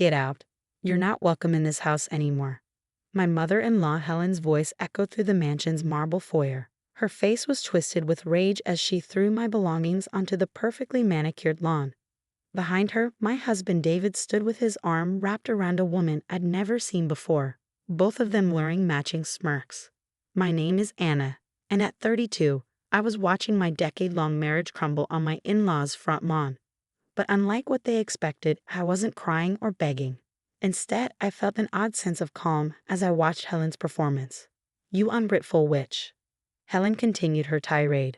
Get out. You're not welcome in this house anymore." My mother-in-law Helen's voice echoed through the mansion's marble foyer. Her face was twisted with rage as she threw my belongings onto the perfectly manicured lawn. Behind her, my husband David stood with his arm wrapped around a woman I'd never seen before, both of them wearing matching smirks. "My name is Anna, and at 32, I was watching my decade-long marriage crumble on my in-laws' front lawn. But unlike what they expected, I wasn't crying or begging. Instead, I felt an odd sense of calm as I watched Helen's performance. "You ungrateful witch." Helen continued her tirade.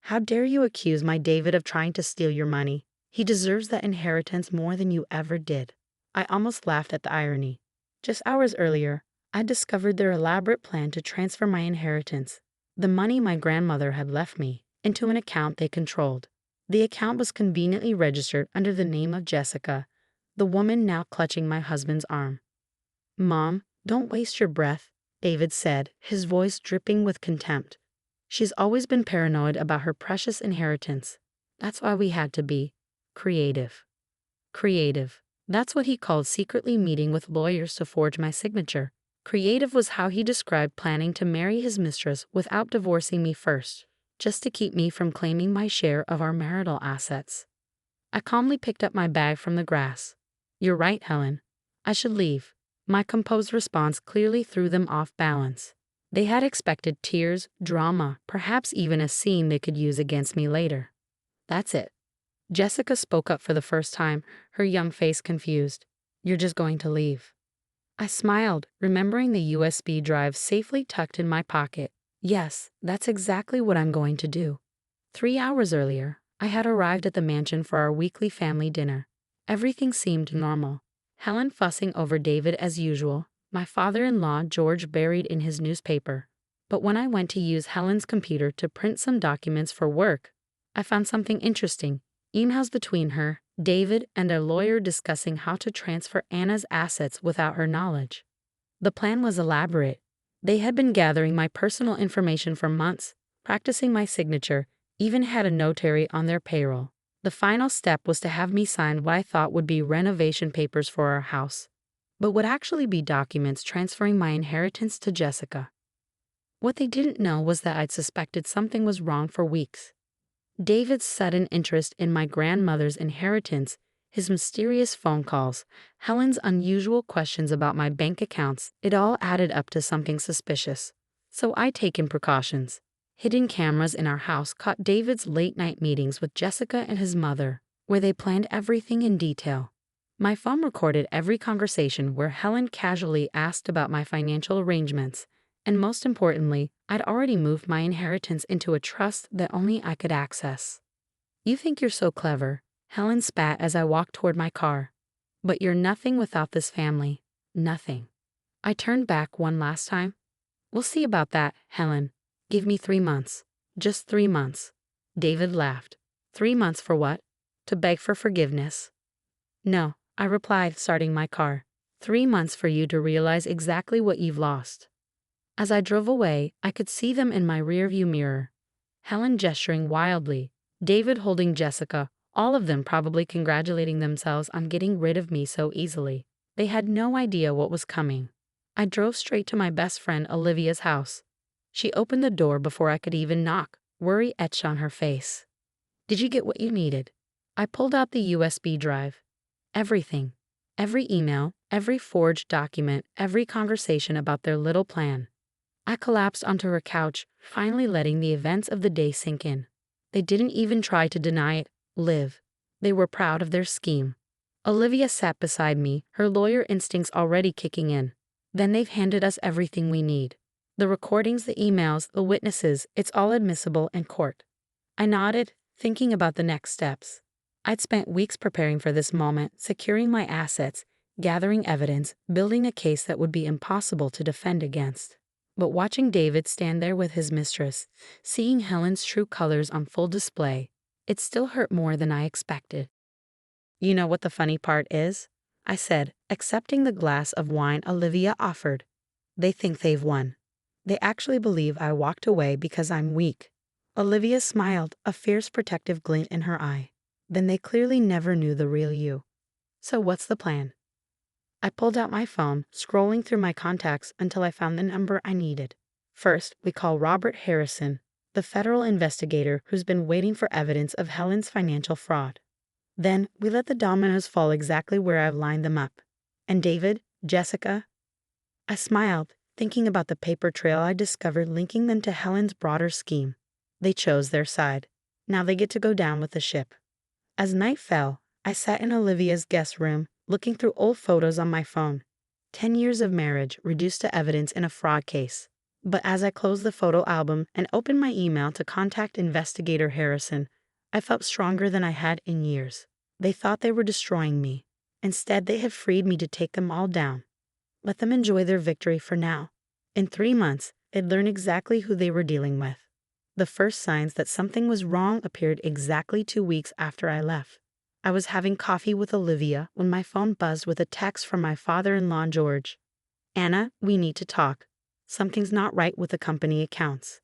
"How dare you accuse my David of trying to steal your money? He deserves that inheritance more than you ever did." I almost laughed at the irony. Just hours earlier, I discovered their elaborate plan to transfer my inheritance, the money my grandmother had left me, into an account they controlled. The account was conveniently registered under the name of Jessica, the woman now clutching my husband's arm. "Mom, don't waste your breath," David said, his voice dripping with contempt. "She's always been paranoid about her precious inheritance. That's why we had to be creative." Creative. That's what he called secretly meeting with lawyers to forge my signature. Creative was how he described planning to marry his mistress without divorcing me first, just to keep me from claiming my share of our marital assets. I calmly picked up my bag from the grass. "You're right, Helen. I should leave." My composed response clearly threw them off balance. They had expected tears, drama, perhaps even a scene they could use against me later. "That's it." Jessica spoke up for the first time, her young face confused. "You're just going to leave." I smiled, remembering the USB drive safely tucked in my pocket. Yes, that's exactly what I'm going to do. 3 hours earlier, I had arrived at the mansion for our weekly family dinner. Everything seemed normal. Helen fussing over David as usual, my father-in-law George buried in his newspaper. But when I went to use Helen's computer to print some documents for work, I found something interesting. Emails between her, David, and a lawyer discussing how to transfer Anna's assets without her knowledge. The plan was elaborate. They had been gathering my personal information for months, practicing my signature, even had a notary on their payroll. The final step was to have me sign what I thought would be renovation papers for our house, but would actually be documents transferring my inheritance to Jessica. What they didn't know was that I'd suspected something was wrong for weeks. David's sudden interest in my grandmother's inheritance, his mysterious phone calls, Helen's unusual questions about my bank accounts, it all added up to something suspicious. So I'd taken precautions. Hidden cameras in our house caught David's late-night meetings with Jessica and his mother, where they planned everything in detail. My phone recorded every conversation where Helen casually asked about my financial arrangements, and most importantly, I'd already moved my inheritance into a trust that only I could access. "You think you're so clever," Helen spat as I walked toward my car. "But you're nothing without this family. Nothing." I turned back one last time. "We'll see about that, Helen. Give me 3 months. Just 3 months." David laughed. 3 months for what? To beg for forgiveness?" "No," I replied, starting my car. 3 months for you to realize exactly what you've lost." As I drove away, I could see them in my rearview mirror. Helen gesturing wildly, David holding Jessica, all of them probably congratulating themselves on getting rid of me so easily. They had no idea what was coming. I drove straight to my best friend Olivia's house. She opened the door before I could even knock, worry etched on her face. "Did you get what you needed?" I pulled out the USB drive. Everything. Every email, every forged document, every conversation about their little plan. I collapsed onto her couch, finally letting the events of the day sink in. They didn't even try to deny it, Liv. They were proud of their scheme. Olivia sat beside me, her lawyer instincts already kicking in. "Then they've handed us everything we need. The recordings, the emails, the witnesses, it's all admissible in court." I nodded, thinking about the next steps. I'd spent weeks preparing for this moment, securing my assets, gathering evidence, building a case that would be impossible to defend against. But watching David stand there with his mistress, seeing Helen's true colors on full display, it still hurt more than I expected. "You know what the funny part is?" I said, accepting the glass of wine Olivia offered. "They think they've won. They actually believe I walked away because I'm weak." Olivia smiled, a fierce protective glint in her eye. "Then they clearly never knew the real you. So what's the plan?" I pulled out my phone, scrolling through my contacts until I found the number I needed. First, we call Robert Harrison, the federal investigator who's been waiting for evidence of Helen's financial fraud. Then, we let the dominoes fall exactly where I've lined them up. And David, Jessica? I smiled, thinking about the paper trail I discovered linking them to Helen's broader scheme. They chose their side. Now they get to go down with the ship. As night fell, I sat in Olivia's guest room, looking through old photos on my phone. 10 years of marriage reduced to evidence in a fraud case. But as I closed the photo album and opened my email to contact Investigator Harrison, I felt stronger than I had in years. They thought they were destroying me. Instead, they have freed me to take them all down. Let them enjoy their victory for now. In 3 months, I'd learn exactly who they were dealing with. The first signs that something was wrong appeared exactly 2 weeks after I left. I was having coffee with Olivia when my phone buzzed with a text from my father-in-law, George. "Anna, we need to talk. Something's not right with the company accounts."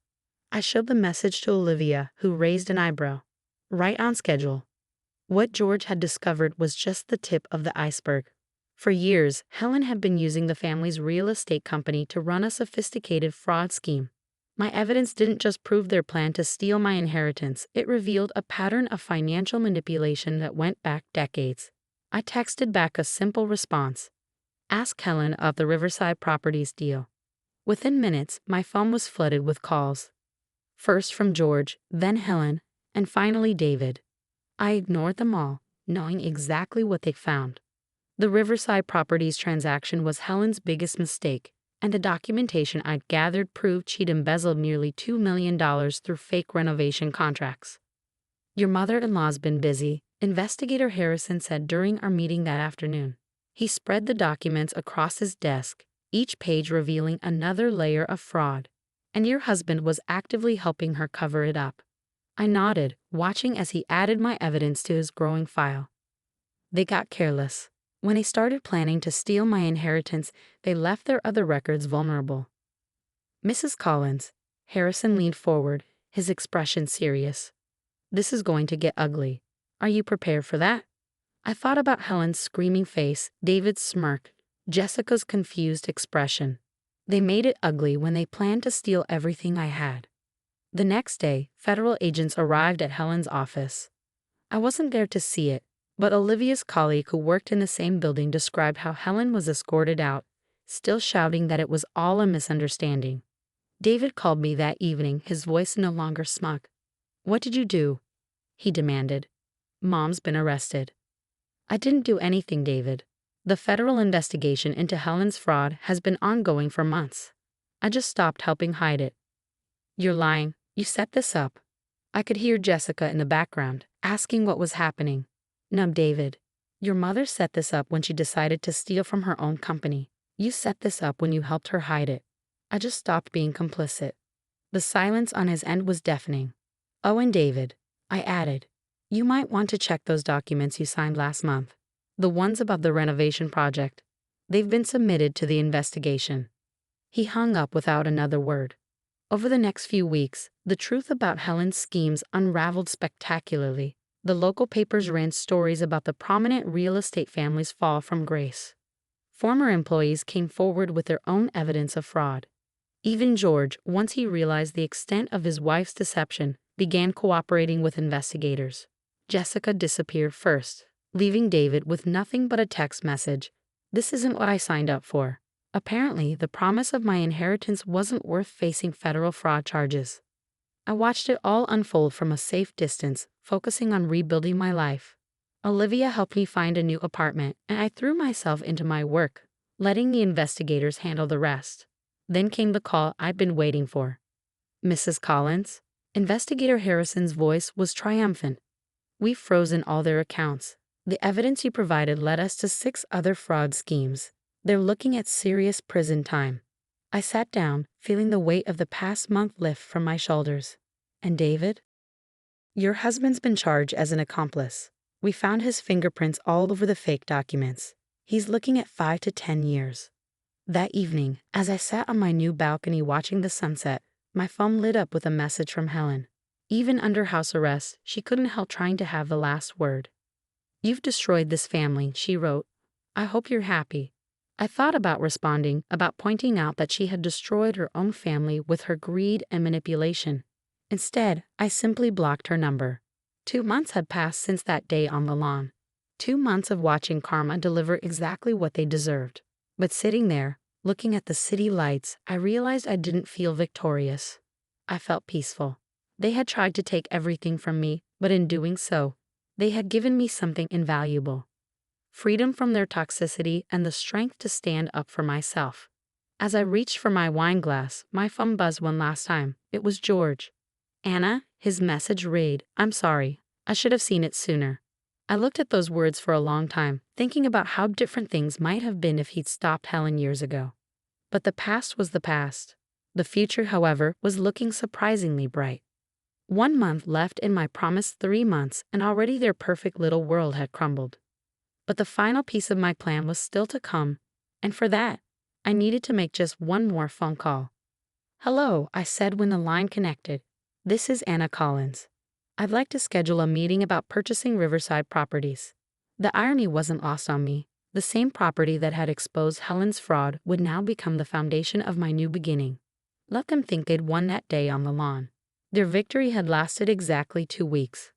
I showed the message to Olivia, who raised an eyebrow. Right on schedule. What George had discovered was just the tip of the iceberg. For years, Helen had been using the family's real estate company to run a sophisticated fraud scheme. My evidence didn't just prove their plan to steal my inheritance, it revealed a pattern of financial manipulation that went back decades. I texted back a simple response. Ask Helen of the Riverside Properties deal. Within minutes, my phone was flooded with calls. First from George, then Helen, and finally David. I ignored them all, knowing exactly what they found. The Riverside Properties transaction was Helen's biggest mistake, and the documentation I'd gathered proved she'd embezzled nearly $2 million through fake renovation contracts. "Your mother-in-law's been busy," Investigator Harrison said during our meeting that afternoon. He spread the documents across his desk, each page revealing another layer of fraud. "And your husband was actively helping her cover it up." I nodded, watching as he added my evidence to his growing file. "They got careless. When they started planning to steal my inheritance, they left their other records vulnerable." "Mrs. Collins," Harrison leaned forward, his expression serious. "This is going to get ugly. Are you prepared for that?" I thought about Helen's screaming face, David's smirk, Jessica's confused expression. They made it ugly when they planned to steal everything I had. The next day, federal agents arrived at Helen's office. I wasn't there to see it, but Olivia's colleague who worked in the same building described how Helen was escorted out, still shouting that it was all a misunderstanding. David called me that evening, his voice no longer smug. "What did you do?" he demanded. "Mom's been arrested." "I didn't do anything, David. The federal investigation into Helen's fraud has been ongoing for months. I just stopped helping hide it." "You're lying. You set this up." I could hear Jessica in the background, asking what was happening. "No, David. Your mother set this up when she decided to steal from her own company. You set this up when you helped her hide it." I just stopped being complicit. The silence on his end was deafening. "Oh, and David," I added, "you might want to check those documents you signed last month. The ones about the renovation project. They've been submitted to the investigation." He hung up without another word. Over the next few weeks, the truth about Helen's schemes unraveled spectacularly. The local papers ran stories about the prominent real estate family's fall from grace. Former employees came forward with their own evidence of fraud. Even George, once he realized the extent of his wife's deception, began cooperating with investigators. Jessica disappeared first, leaving David with nothing but a text message. "This isn't what I signed up for." Apparently, the promise of my inheritance wasn't worth facing federal fraud charges. I watched it all unfold from a safe distance, focusing on rebuilding my life. Olivia helped me find a new apartment, and I threw myself into my work, letting the investigators handle the rest. Then came the call I'd been waiting for. "Mrs. Collins?" Investigator Harrison's voice was triumphant. "We've frozen all their accounts. The evidence you provided led us to 6 other fraud schemes. They're looking at serious prison time." I sat down, feeling the weight of the past month lift from my shoulders. "And David?" "Your husband's been charged as an accomplice. We found his fingerprints all over the fake documents. He's looking at 5 to 10 years. That evening, as I sat on my new balcony watching the sunset, my phone lit up with a message from Helen. Even under house arrest, she couldn't help trying to have the last word. "You've destroyed this family," she wrote. "I hope you're happy. I thought about responding, about pointing out that she had destroyed her own family with her greed and manipulation. Instead, I simply blocked her number. 2 months had passed since that day on the lawn. 2 months of watching karma deliver exactly what they deserved. But sitting there, looking at the city lights, I realized I didn't feel victorious. I felt peaceful. They had tried to take everything from me, but in doing so, they had given me something invaluable. Freedom from their toxicity and the strength to stand up for myself. As I reached for my wine glass, my phone buzzed one last time. It was George. Anna, his message read, "I'm sorry. I should have seen it sooner." I looked at those words for a long time, thinking about how different things might have been if he'd stopped Helen years ago. But the past was the past. The future, however, was looking surprisingly bright. 1 month left in my promised 3 months, and already their perfect little world had crumbled. But the final piece of my plan was still to come, and for that, I needed to make just one more phone call. "Hello," I said when the line connected. "This is Anna Collins. I'd like to schedule a meeting about purchasing Riverside properties." The irony wasn't lost on me. The same property that had exposed Helen's fraud would now become the foundation of my new beginning. Let them think they'd won that day on the lawn. Their victory had lasted exactly 2 weeks.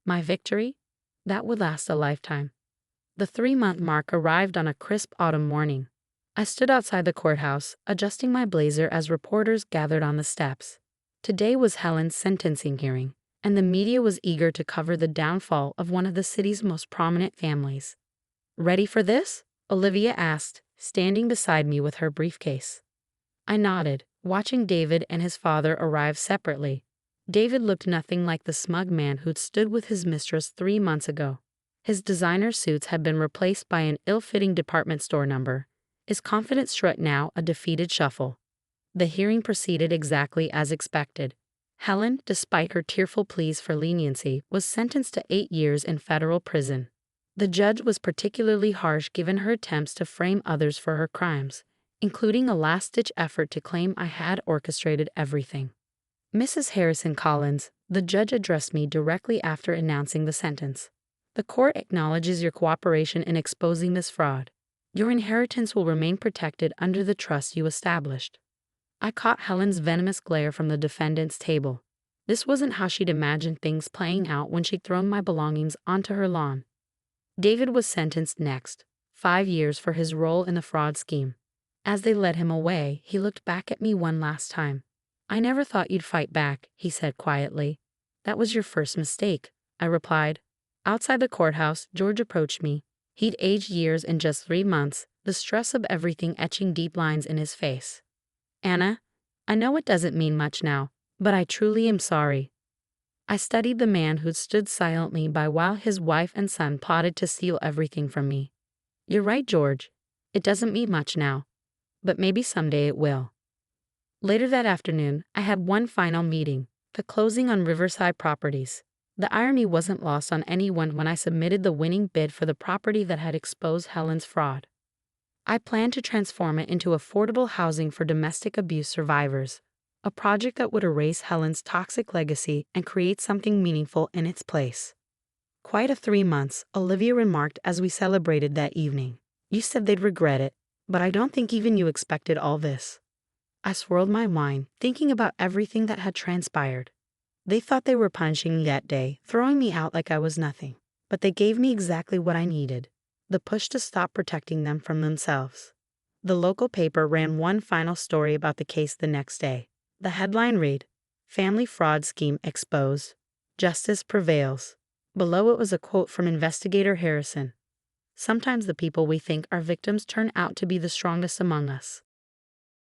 My victory? That would last a lifetime. The 3-month mark arrived on a crisp autumn morning. I stood outside the courthouse, adjusting my blazer as reporters gathered on the steps. Today was Helen's sentencing hearing, and the media was eager to cover the downfall of one of the city's most prominent families. "Ready for this?" Olivia asked, standing beside me with her briefcase. I nodded, watching David and his father arrive separately. David looked nothing like the smug man who'd stood with his mistress 3 months ago. His designer suits had been replaced by an ill-fitting department store number, his confident strut now a defeated shuffle. The hearing proceeded exactly as expected. Helen, despite her tearful pleas for leniency, was sentenced to 8 years in federal prison. The judge was particularly harsh given her attempts to frame others for her crimes, including a last-ditch effort to claim I had orchestrated everything. "Mrs. Harrison Collins," the judge addressed me directly after announcing the sentence. "The court acknowledges your cooperation in exposing this fraud. Your inheritance will remain protected under the trust you established." I caught Helen's venomous glare from the defendant's table. This wasn't how she'd imagined things playing out when she'd thrown my belongings onto her lawn. David was sentenced next, 5 years for his role in the fraud scheme. As they led him away, he looked back at me one last time. "I never thought you'd fight back," he said quietly. "That was your first mistake," I replied. Outside the courthouse, George approached me. He'd aged years in just 3 months, the stress of everything etching deep lines in his face. "Anna, I know it doesn't mean much now, but I truly am sorry." I studied the man who'd stood silently by while his wife and son plotted to steal everything from me. "You're right, George. It doesn't mean much now, but maybe someday it will." Later that afternoon, I had one final meeting, the closing on Riverside Properties. The irony wasn't lost on anyone when I submitted the winning bid for the property that had exposed Helen's fraud. I planned to transform it into affordable housing for domestic abuse survivors, a project that would erase Helen's toxic legacy and create something meaningful in its place. "Quite a 3 months," Olivia remarked as we celebrated that evening. "You said they'd regret it, but I don't think even you expected all this." I swirled my wine, thinking about everything that had transpired. They thought they were punishing me that day, throwing me out like I was nothing. But they gave me exactly what I needed, the push to stop protecting them from themselves. The local paper ran one final story about the case the next day. The headline read, "Family Fraud Scheme Exposed. Justice Prevails." Below it was a quote from investigator Harrison. "Sometimes the people we think are victims turn out to be the strongest among us."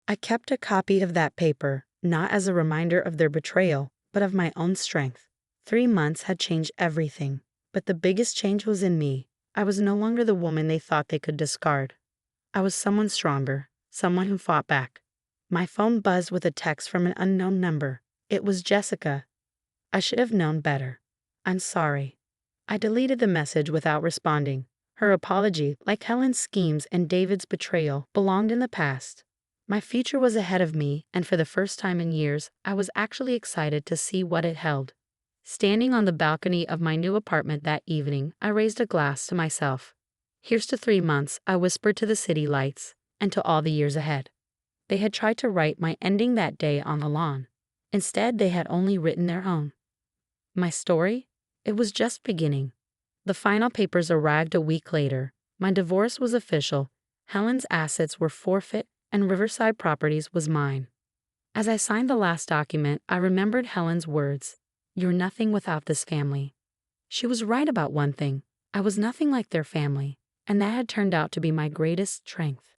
I kept a copy of that paper, not as a reminder of their betrayal, but of my own strength. 3 months had changed everything, but the biggest change was in me. I was no longer the woman they thought they could discard. I was someone stronger, someone who fought back. My phone buzzed with a text from an unknown number. It was Jessica. I should have known better. "I'm sorry." I deleted the message without responding. Her apology, like Helen's schemes and David's betrayal, belonged in the past. My future was ahead of me, and for the first time in years, I was actually excited to see what it held. Standing on the balcony of my new apartment that evening, I raised a glass to myself. Here's to 3 months, I whispered to the city lights, and to all the years ahead. They had tried to write my ending that day on the lawn. Instead, they had only written their own. My story? It was just beginning. The final papers arrived a week later. My divorce was official, Helen's assets were forfeit, and Riverside Properties was mine. As I signed the last document, I remembered Helen's words, "You're nothing without this family." She was right about one thing. I was nothing like their family, and that had turned out to be my greatest strength.